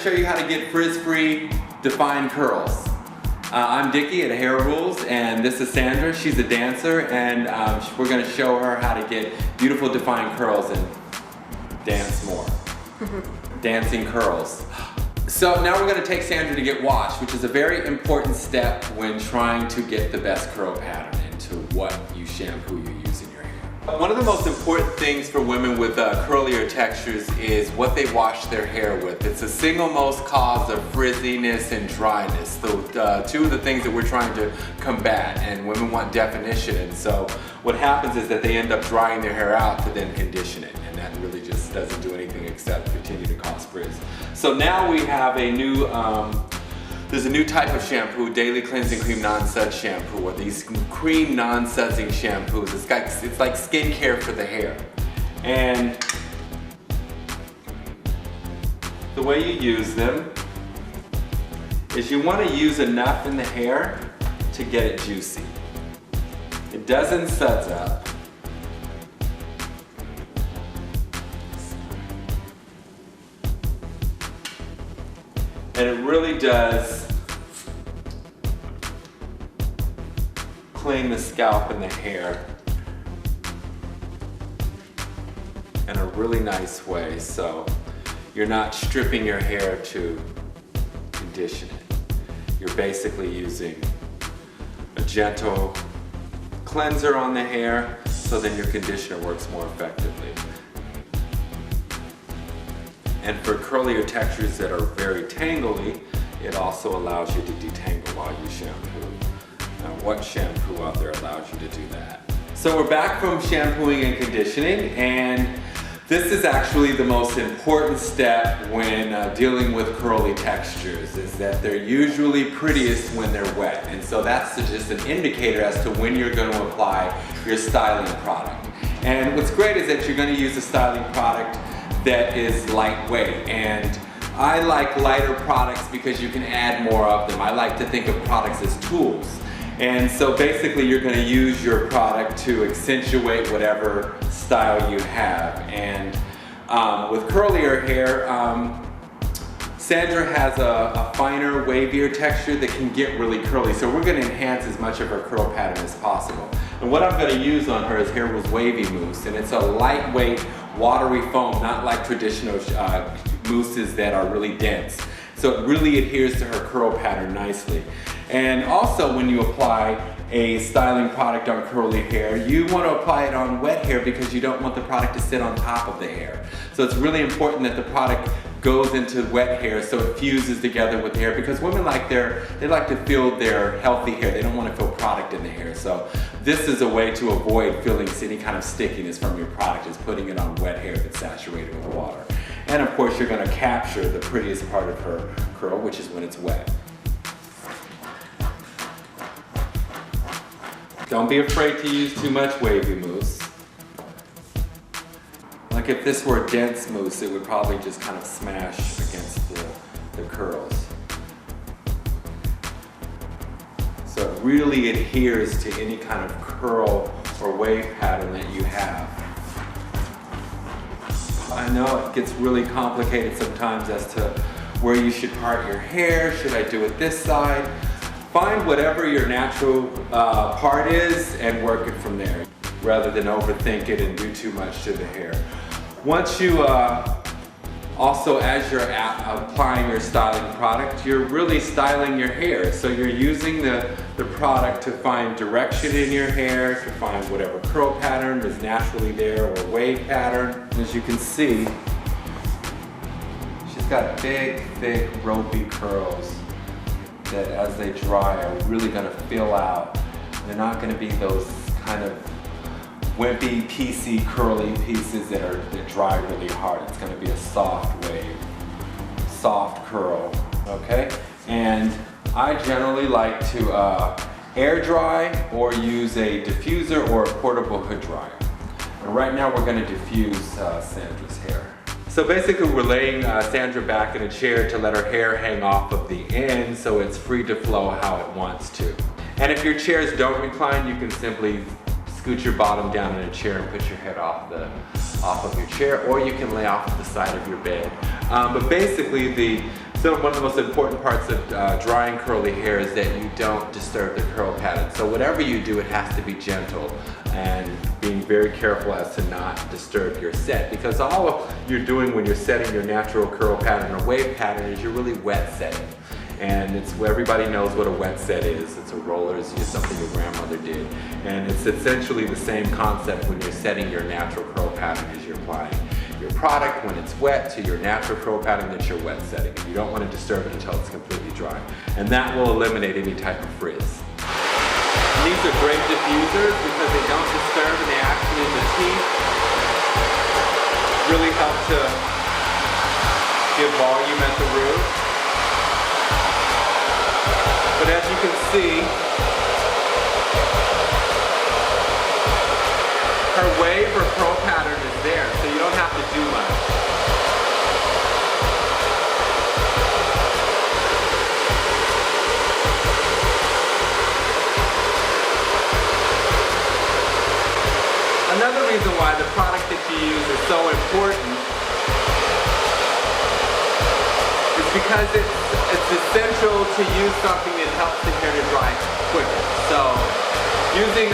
show you how to get frizz-free defined curls. I'm Dickey at Hair Rules, and this is Sandra. She's a dancer, and we're going to show her how to get beautiful defined curls and dance more. Dancing curls. So now we're going to take Sandra to get washed, which is a very important step when trying to get the best curl pattern into what shampoo you use in your hair. One of the most important things for women with curlier textures is what they wash their hair with. It's the single most cause of frizziness and dryness. Two of the things that we're trying to combat, and women want definition. And so what happens is that they end up drying their hair out to then condition it. And that really just doesn't do anything except continue to cause frizz. So now we have a new, there's a new type of shampoo, Daily Cleansing Cream Non-Suds Shampoo, or these cream non-sudsing shampoos. It's like skincare for the hair. And the way you use them is you want to use enough in the hair to get it juicy. It doesn't suds up. And it really does clean the scalp and the hair in a really nice way, so you're not stripping your hair to condition it. You're basically using a gentle cleanser on the hair, so then your conditioner works more effectively. And for curlier textures that are very tangly, it also allows you to detangle while you shampoo. Now, what shampoo out there allows you to do that? So we're back from shampooing and conditioning, and this is actually the most important step when dealing with curly textures, is that they're usually prettiest when they're wet. And so that's just an indicator as to when you're going to apply your styling product. And what's great is that you're going to use a styling product that is lightweight, and I like lighter products because you can add more of them. I like to think of products as tools, and so basically you're going to use your product to accentuate whatever style you have. And with curlier hair, Sandra has a finer, wavier texture that can get really curly, so we're going to enhance as much of her curl pattern as possible. And what I'm going to use on her is Hair Rules Wavy Mousse, and it's a lightweight, watery foam, not like traditional mousses that are really dense. So it really adheres to her curl pattern nicely. And also, when you apply a styling product on curly hair, you want to apply it on wet hair because you don't want the product to sit on top of the hair. So it's really important that the product goes into wet hair so it fuses together with the hair, because women they like to feel their healthy hair. They don't want to feel product in the hair. So this is a way to avoid feeling any kind of stickiness from your product, is putting it on wet hair that's saturated with water. And of course, you're going to capture the prettiest part of her curl, which is when it's wet. Don't be afraid to use too much wavy mousse. Like if this were a dense mousse, it would probably just kind of smash against the curls. So it really adheres to any kind of curl or wave pattern that you have. I know it gets really complicated sometimes as to where you should part your hair. Should I do it this side? Find whatever your natural part is and work it from there, rather than overthink it and do too much to the hair. Once you also, as you're applying your styling product, you're really styling your hair. So you're using the product to find direction in your hair, to find whatever curl pattern is naturally there or wave pattern. As you can see, she's got big, thick, ropey curls that as they dry are really going to fill out. They're not going to be those kind of wimpy, piecey, curly pieces that dry really hard. It's going to be a soft wave, soft curl, okay? And I generally like to air dry or use a diffuser or a portable hood dryer. And right now we're going to diffuse Sandra's hair. So basically we're laying Sandra back in a chair to let her hair hang off of the end so it's free to flow how it wants to. And if your chairs don't recline, you can simply scoot your bottom down in a chair and put your head off of your chair, or you can lay off the side of your bed. But basically the So one of the most important parts of drying curly hair is that you don't disturb the curl pattern. So whatever you do, it has to be gentle and being very careful as to not disturb your set, because all you're doing when you're setting your natural curl pattern or wave pattern is you're really wet setting. And everybody knows what a wet set is. It's a roller, it's just something your grandmother did. And it's essentially the same concept when you're setting your natural curl pattern as you're applying your product when it's wet to your natural curl pattern that you're wet setting. You don't want to disturb it until it's completely dry. And that will eliminate any type of frizz. And these are great diffusers because they don't disturb and they actually, the teeth really help to give volume at the root. But as you can see, her wave or curl pattern is there, so you don't have to do much. Another reason why the product that you use is so important is because it's essential to use something that helps the hair to dry quicker. So using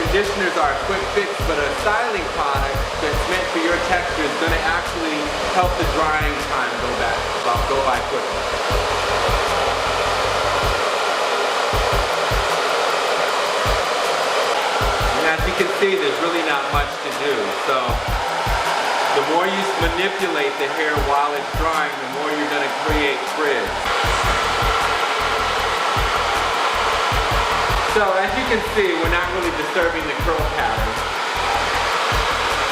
conditioners are a quick fix, but a styling product that's meant for your texture is going to actually help the drying time go by quicker. And as you can see, there's really not much to do. So the more you manipulate the hair while it's drying, the more you're going to create frizz. So as you can see, we're not really disturbing the curl pattern.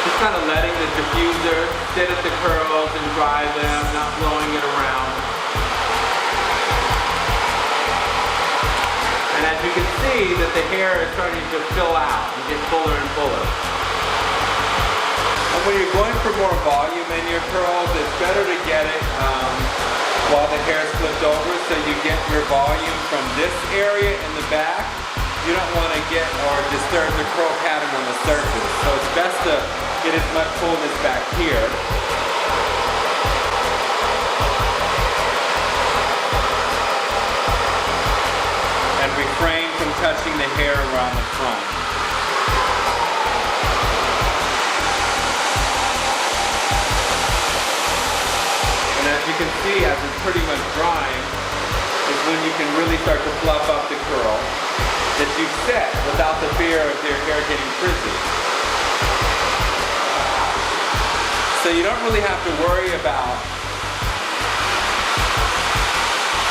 Just kind of letting the diffuser sit at the curls and dry them, not blowing it around. And as you can see, that the hair is starting to fill out and get fuller and fuller. And when you're going for more volume in your curls, it's better to get it while the hair is flipped over, so you get your volume from this area in the back. You don't want to get or disturb the curl pattern on the surface. So it's best to get as much fullness back here. And refrain from touching the hair around the front. And as you can see, as it's pretty much drying, is when you can really start to fluff up the curl that you've set without the fear of your hair getting frizzy. So you don't really have to worry about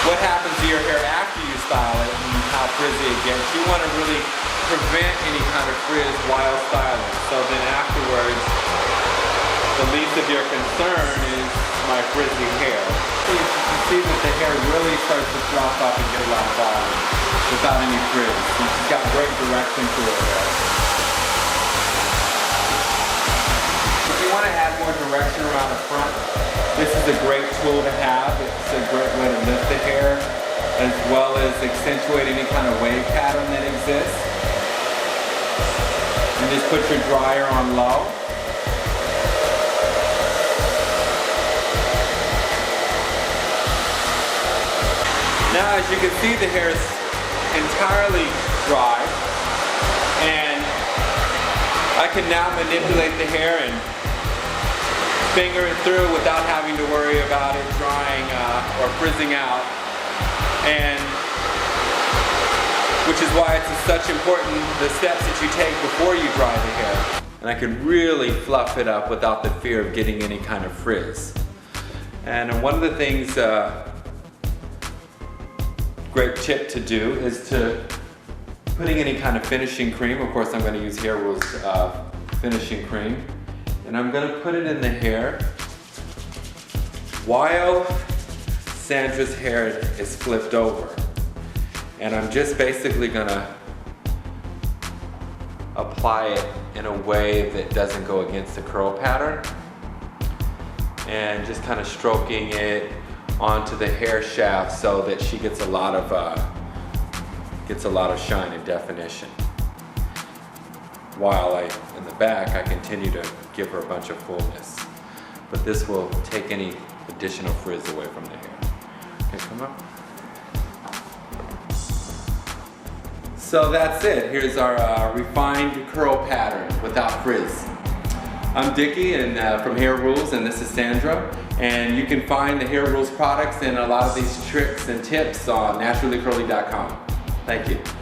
what happens to your hair after you style it and how frizzy it gets. You want to really prevent any kind of frizz while styling. So then afterwards, the least of your concern is my frizzy hair. So you can see that the hair really starts to fluff up and get a lot of volume without any frizz. She's got great direction to her hair. If you want to add more direction around the front, this is a great tool to have. It's a great way to lift the hair as well as accentuate any kind of wave pattern that exists. And just put your dryer on low. Now as you can see, the hair is entirely dry, and I can now manipulate the hair and finger it through without having to worry about it drying or frizzing out, and which is why it's such important, the steps that you take before you dry the hair. And I can really fluff it up without the fear of getting any kind of frizz. And one of the things great tip to do is to putting any kind of finishing cream. Of course, I'm going to use Hair Rule's finishing cream, and I'm going to put it in the hair while Sandra's hair is flipped over, and I'm just basically going to apply it in a way that doesn't go against the curl pattern, and just kind of stroking it onto the hair shaft so that she gets a lot of shine and definition. While in the back, I continue to give her a bunch of fullness. But this will take any additional frizz away from the hair. Okay, come up. So that's it. Here's our refined curl pattern without frizz. I'm Dickey and from Hair Rules, and this is Sandra. And you can find the Hair Rules products and a lot of these tricks and tips on naturallycurly.com. Thank you.